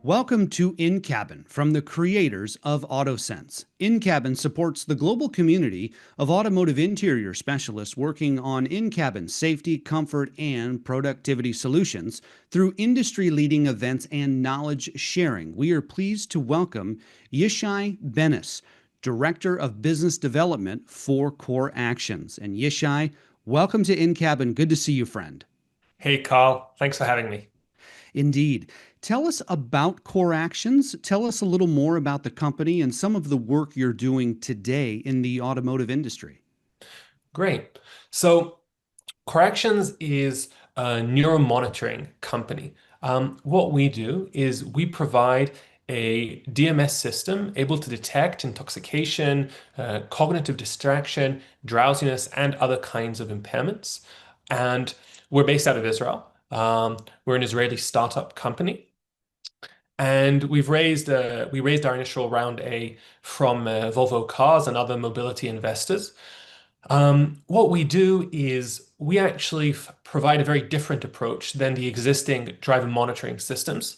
Welcome to InCabin from the creators of AutoSense. InCabin supports the global community of automotive interior specialists working on in-cabin safety, comfort, and productivity solutions through industry-leading events and knowledge sharing. We are pleased to welcome Yishai Binnes, Director of Business Development for CorrActions. And Yishai, welcome to InCabin. Good to see you, friend. Hey, Carl. Thanks for having me. Indeed. Tell us about CorrActions. Tell us a little more about the company and some of the work you're doing today in the automotive industry. Great. So, CorrActions is a neuromonitoring company. What we do is we provide a DMS system able to detect intoxication, cognitive distraction, drowsiness, and other kinds of impairments. And we're based out of Israel. We're an Israeli startup company. And we raised our initial round A from Volvo Cars and other mobility investors. What we do is we actually provide a very different approach than the existing driver monitoring systems.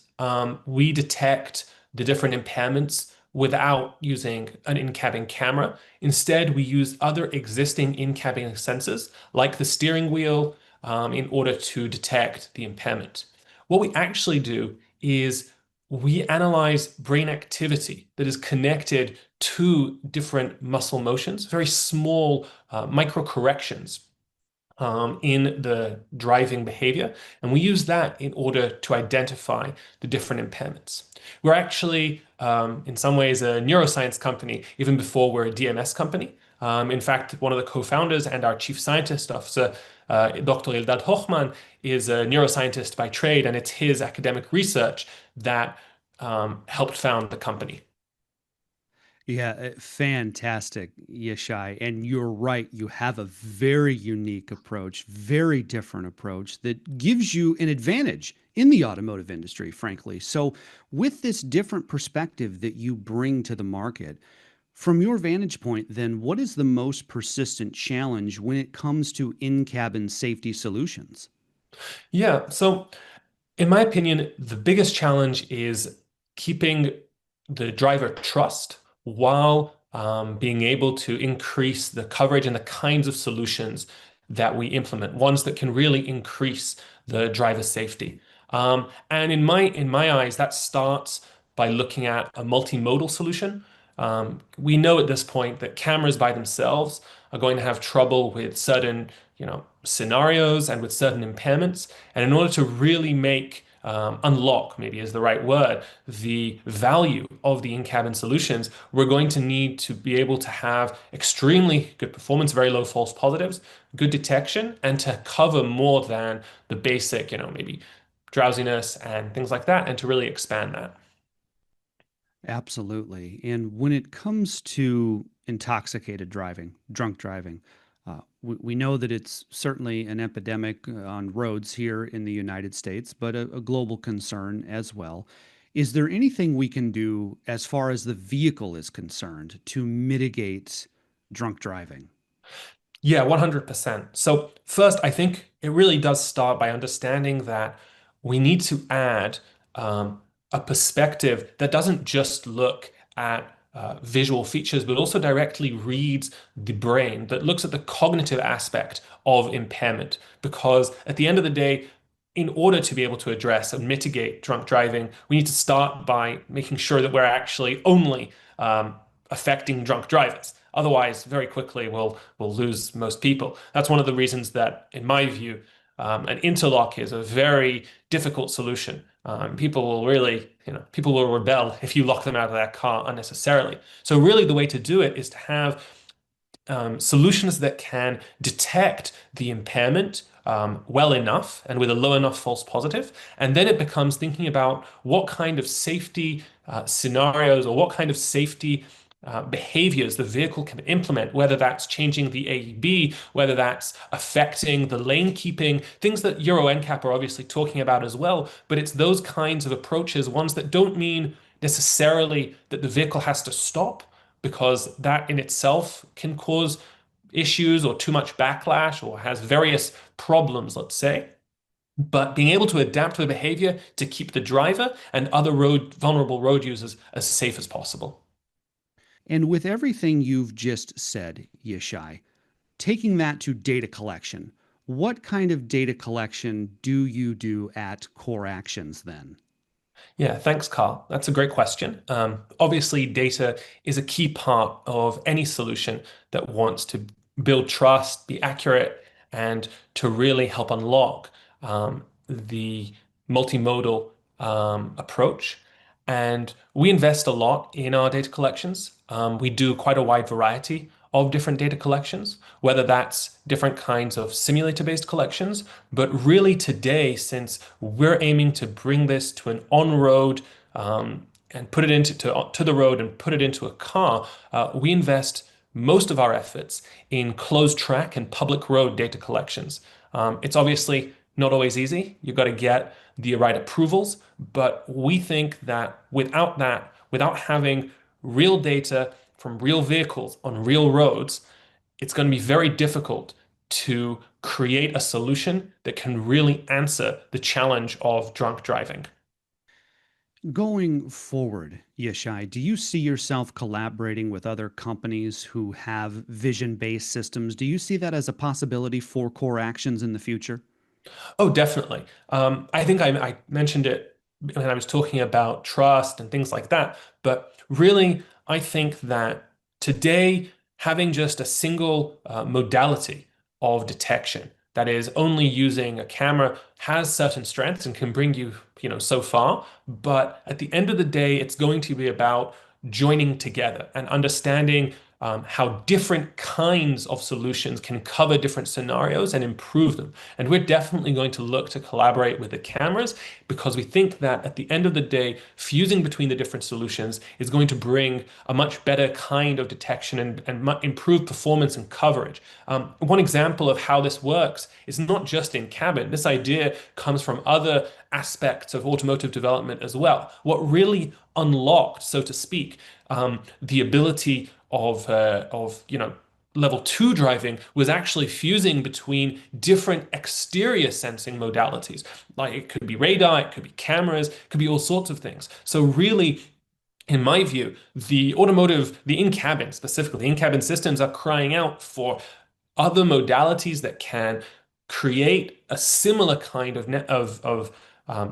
We detect the different impairments without using an in-cabin camera. Instead, we use other existing in-cabin sensors, like the steering wheel, in order to detect the impairment. What we actually do is we analyze brain activity that is connected to different muscle motions, very small micro corrections in the driving behavior. And we use that in order to identify the different impairments. We're actually, in some ways, a neuroscience company, even before we're a DMS company. In fact, one of the co-founders and our chief scientist officer, Dr. Eldad Hochman, is a neuroscientist by trade, and it's his academic research that helped found the company. Yeah, fantastic, Yishai. And you're right, you have a very unique approach, very different approach that gives you an advantage in the automotive industry, frankly. So, with this different perspective that you bring to the market, from your vantage point, then, what is the most persistent challenge when it comes to in-cabin safety solutions? Yeah, so in my opinion, the biggest challenge is keeping the driver trust while being able to increase the coverage and the kinds of solutions that we implement, ones that can really increase the driver safety. And in my eyes, that starts by looking at a multimodal solution. We know at this point that cameras by themselves are going to have trouble with certain, scenarios and with certain impairments. And in order to really make unlock, maybe is the right word, the value of the in-cabin solutions, we're going to need to be able to have extremely good performance, very low false positives, good detection, and to cover more than the basic, maybe drowsiness and things like that, and to really expand that. Absolutely. And when it comes to intoxicated driving, drunk driving, we know that it's certainly an epidemic on roads here in the United States, but a global concern as well. Is there anything we can do as far as the vehicle is concerned to mitigate drunk driving? Yeah, 100%. So first, I think it really does start by understanding that we need to add a perspective that doesn't just look at visual features, but also directly reads the brain, that looks at the cognitive aspect of impairment. Because at the end of the day, in order to be able to address and mitigate drunk driving, we need to start by making sure that we're actually only affecting drunk drivers. Otherwise, very quickly, we'll lose most people. That's one of the reasons that, in my view, an interlock is a very difficult solution. People will really, people will rebel if you lock them out of their car unnecessarily. So really, the way to do it is to have solutions that can detect the impairment well enough and with a low enough false positive. And then it becomes thinking about what kind of safety scenarios or what kind of safety behaviors the vehicle can implement, whether that's changing the AEB, whether that's affecting the lane keeping, things that Euro NCAP are obviously talking about as well. But it's those kinds of approaches, ones that don't mean necessarily that the vehicle has to stop, because that in itself can cause issues or too much backlash or has various problems, let's say. but being able to adapt the behavior to keep the driver and other vulnerable road users as safe as possible. And with everything you've just said, Yishai, taking that to data collection, what kind of data collection do you do at CorrActions then? Yeah, thanks, Carl. That's a great question. Obviously, data is a key part of any solution that wants to build trust, be accurate, and to really help unlock the multimodal approach. And we invest a lot in our data collections. We do quite a wide variety of different data collections, whether that's different kinds of simulator-based collections, but really today, since we're aiming to bring this to an on-road and put it to the road and put it into a car, we invest most of our efforts in closed track and public road data collections. It's obviously not always easy. You've got to get the right approvals, but we think that, without having real data from real vehicles on real roads, it's going to be very difficult to create a solution that can really answer the challenge of drunk driving. Going forward, Yishai, do you see yourself collaborating with other companies who have vision-based systems? Do you see that as a possibility for CorrActions in the future? Oh, definitely. I think I mentioned it when I was talking about trust and things like that. But really, I think that today, having just a single modality of detection that is only using a camera has certain strengths and can bring you, so far. But at the end of the day, it's going to be about joining together and understanding how different kinds of solutions can cover different scenarios and improve them. And we're definitely going to look to collaborate with the cameras because we think that at the end of the day, fusing between the different solutions is going to bring a much better kind of detection and improve performance and coverage. One example of how this works is not just in cabin. This idea comes from other aspects of automotive development as well. What really unlocked, so to speak, the ability of level two driving was actually fusing between different exterior sensing modalities. Like it could be radar, it could be cameras, it could be all sorts of things. So really, in my view, the in-cabin, specifically, the in-cabin systems are crying out for other modalities that can create a similar kind of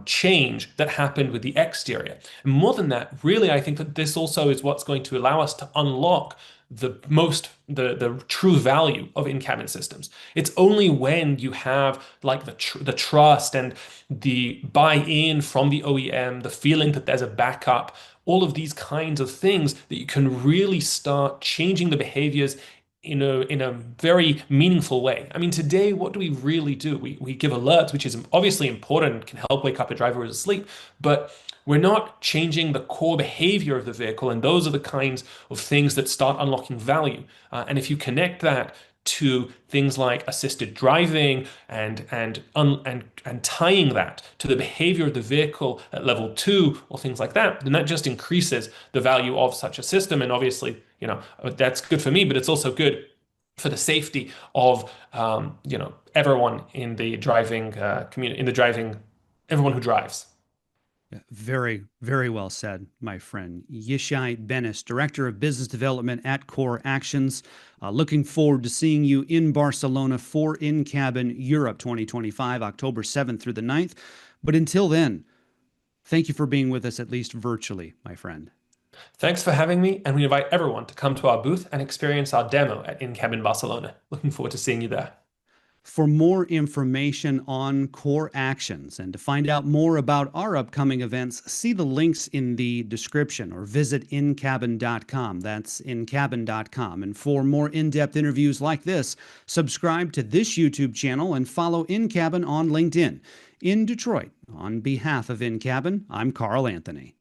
change that happened with the exterior. And more than that, really, I think that this also is what's going to allow us to unlock the true value of in-cabin systems. It's only when you have like the trust and the buy-in from the OEM, the feeling that there's a backup, all of these kinds of things that you can really start changing the behaviors in a very meaningful way. I mean, today, what do we really do? We give alerts, which is obviously important and can help wake up a driver who's asleep, but we're not changing the core behavior of the vehicle, and those are the kinds of things that start unlocking value. And if you connect that to things like assisted driving and tying that to the behavior of the vehicle at level two or things like that, then that just increases the value of such a system. And obviously, that's good for me, but it's also good for the safety of everyone in the driving community, everyone who drives. Yeah, very, very well said, my friend. Yishai Binnes, Director of Business Development at CorrActions. Looking forward to seeing you in Barcelona for InCabin Europe 2025, October 7th through the 9th. But until then, thank you for being with us, at least virtually, my friend. Thanks for having me, and we invite everyone to come to our booth and experience our demo at InCabin Barcelona. Looking forward to seeing you there. For more information on CorrActions and to find out more about our upcoming events, see the links in the description or visit InCabin.com. That's InCabin.com. And for more in-depth interviews like this, subscribe to this YouTube channel and follow InCabin on LinkedIn. In Detroit, on behalf of InCabin, I'm Carl Anthony.